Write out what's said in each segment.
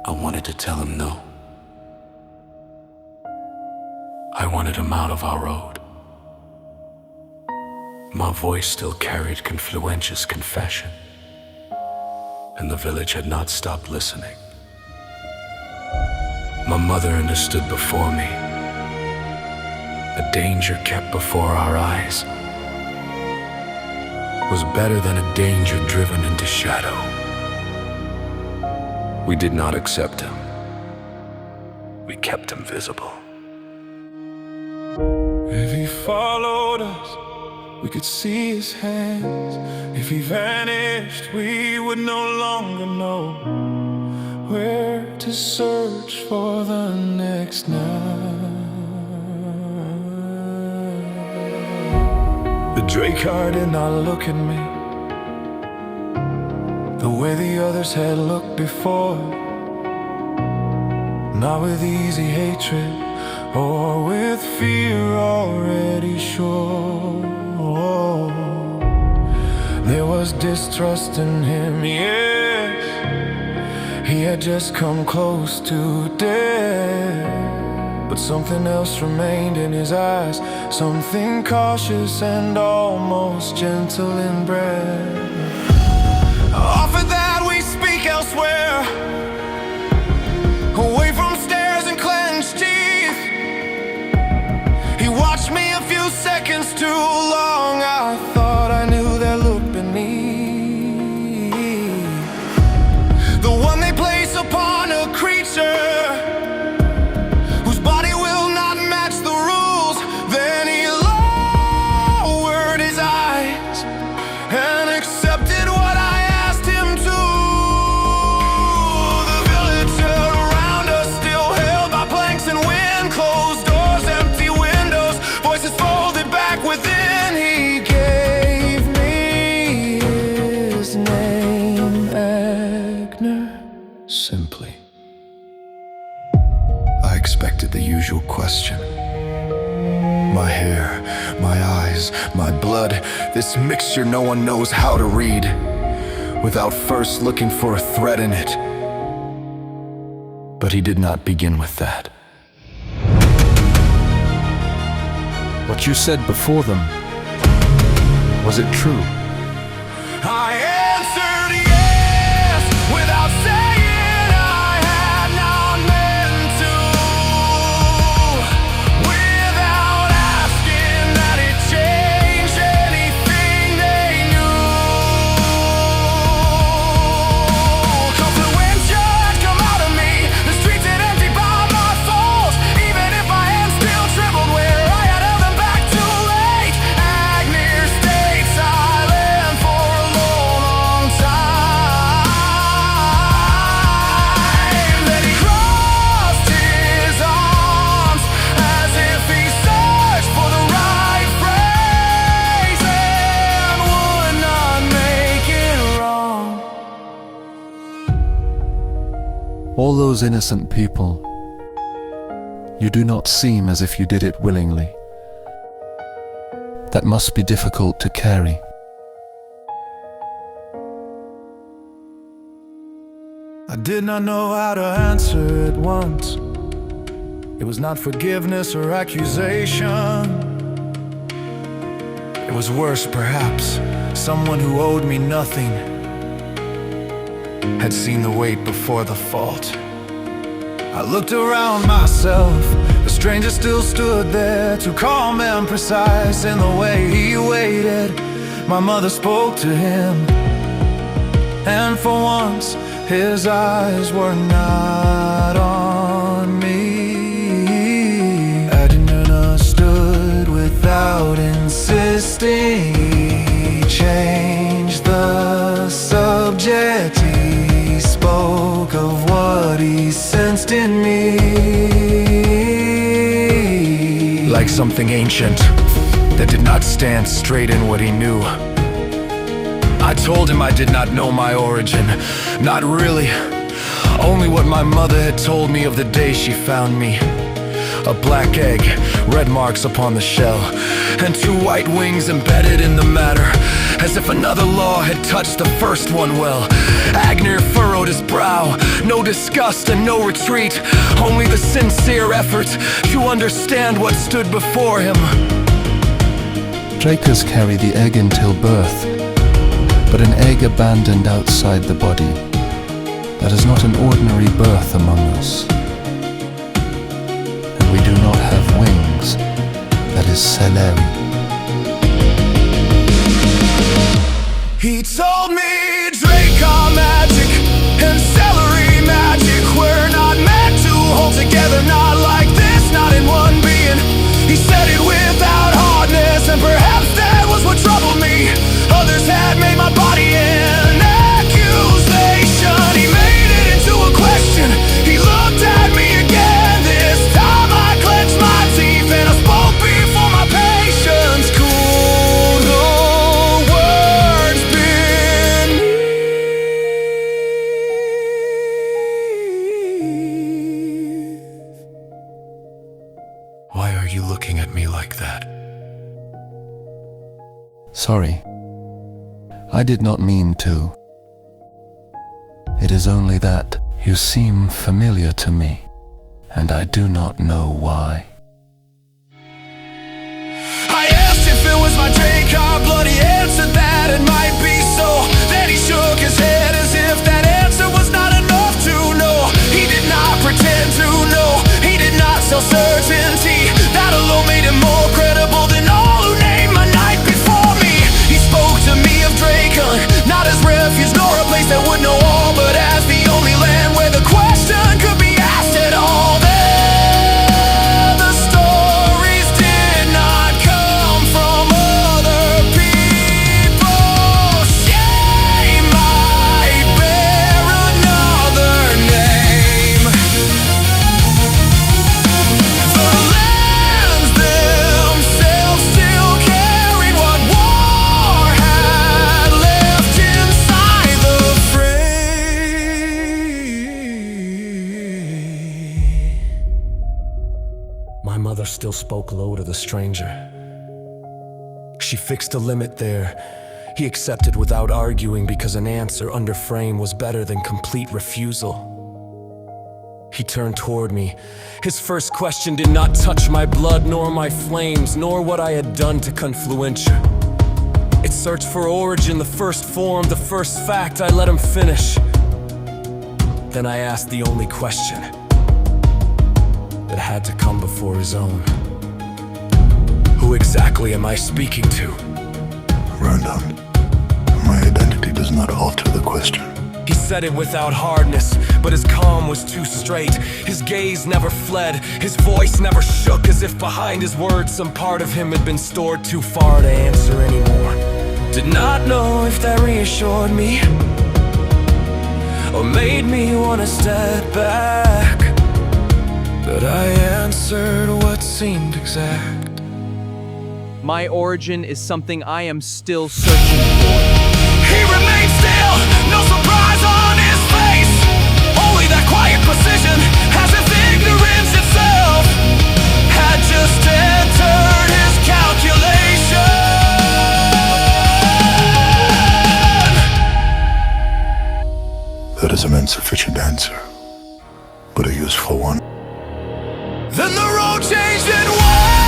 I wanted to tell him no. I wanted him out of our road. My voice still carried Confluentius' confession, and the village had not stopped listening. My mother understood before me. A danger kept before our eyes was better than a danger driven into shadow. We did not accept him. We kept him visible. If he followed us, we could see his hands. If he vanished, we would no longer know where to search for the next night. The Dracar did not look at me the way the others had looked before. Not with easy hatred or with fear already sure. There was distrust in him, yes. He had just come close to death. But something else remained in his eyes, something cautious and almost gentle in breath. Often that we speak elsewhere, away from stares and clenched teeth. He watched me a few seconds too long. I thought I knew that look beneath, the one they place upon a creature whose body will not match the rules. Then he lowered his eyes and accepted what I asked him to. The village around us still held by planks and wind, closed doors, empty windows, voices folded back within. He gave me his name, Agner. Simply. I expected the usual question. My hair, my eyes, my blood, this mixture no one knows how to read, without first looking for a threat in it. But he did not begin with that. What you said before them, was it true? I answered yes, without saying I had not meant to, without asking that it changed anything they knew. Confluentius had come out of me, the streets had emptied by my faults. Even if my hands still trembled where I had held them back too late, Agner stayed silent for a long time. Then he crossed his arms as if he searched for the right phrase and would not make it wrong. All those innocent people, you do not seem as if you did it willingly. That must be difficult to carry. I did not know how to answer at once. It was not forgiveness or accusation. It was worse, perhaps. Someone who owed me nothing had seen the weight before the fault. I looked around myself. The stranger still stood there, too calm and precise in the way he waited. My mother spoke to him, and for once his eyes were not on me. Agner stood without insisting. He changed the subject. He spoke of what he sensed in me, like something ancient that did not stand straight in what he knew. I told him I did not know my origin, not really. Only what my mother had told me of the day she found me. A black egg, red marks upon the shell, and two white wings embedded in the matter. as if another law had touched the first one well. Agner furrowed his brow, no disgust and no retreat, only the sincere effort to understand what stood before him. Drakers carry the egg until birth, but an egg abandoned outside the body, that is not an ordinary birth among us. And we do not have wings, that is Selem. He told me Draco magic and celery magic were not meant to hold together, not like this, not in one being. He said it without hardness, and perhaps that was what troubled me. Others had made my body an accusation. He made it into a question. He looked at me again. This time I clenched my teeth and I spoke before my patience cooled. No words beneath. Why are you looking at me like that? Sorry, I did not mean to. It is only that you seem familiar to me, and I do not know why. I asked if it was my Draco blood. He answered that it might be so. Then he shook his head as if that answer was not enough to know. He did not pretend to know. He did not sell certainty. That alone made him more credible than all who named my night before me. He spoke to me of Draco, not as refuge nor a place that would know all, but as the only land where the question could be asked at all. There, the stories did not come from other people. Shame might bear another name. The lands themselves still carried what war had left inside the fray. My mother still spoke low to the stranger. She fixed a limit there. He accepted without arguing, because an answer under frame was better than complete refusal. He turned toward me. His first question did not touch my blood, nor my flames, nor what I had done to Confluentia. It searched for origin, the first form, the first fact. I let him finish. Then I asked the only question that had to come before his own. Who exactly am I speaking to? Random. My identity does not alter the question. He said it without hardness, but his calm was too straight. His gaze never fled, his voice never shook, as if behind his words some part of him had been stored too far to answer anymore. Did not know if that reassured me or made me want to step back, but I answered what seemed exact. My origin is something I am still searching for. He remained still, no surprise on his face. Only that quiet precision, as if ignorance itself had just entered his calculation. That is an insufficient answer, but a useful one. Then the road changed in wide.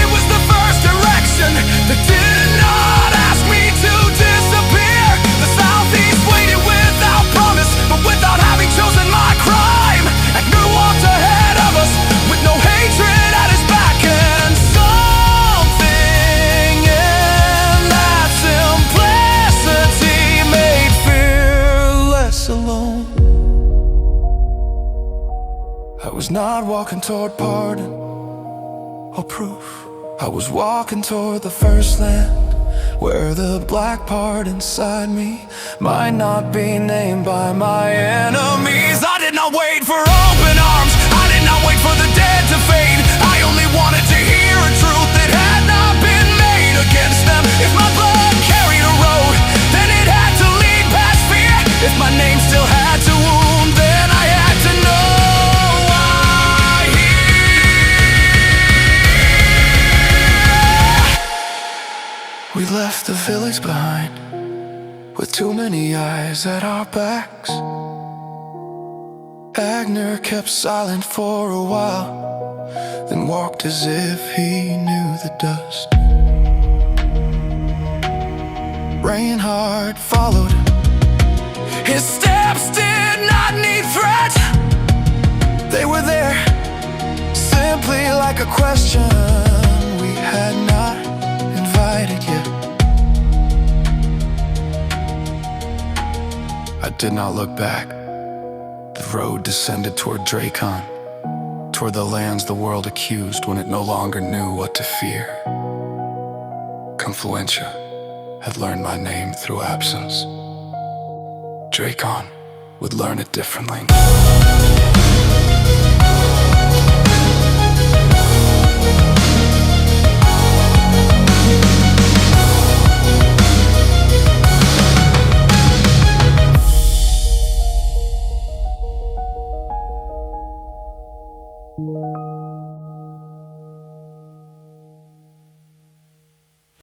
It was the first direction that did not ask me to disappear. The southeast waited without promise, but without having chosen my crime. Agnew walked ahead of us with no hatred at his back, and something in that simplicity made fear less alone. I was not walking toward pardon or proof. I was walking toward the first land, where the black part inside me might not be named by my enemies. I did not wait for open arms. I did not wait for the dead to fade. I only wanted to hear a truth that had not been made against them. If my blood carried a road, then it had to lead past fear. If my name still had to wound, then I had to know. We left With too many eyes at our backs, Agner kept silent for a while, then walked as if he knew the dust. Reinhardt followed. His steps did not need threat. They were there, simply like a question we had not invited yet. I did not look back. The road descended toward Dracon, toward the lands the world accused when it no longer knew what to fear. Confluentia had learned my name through absence. Dracon would learn it differently.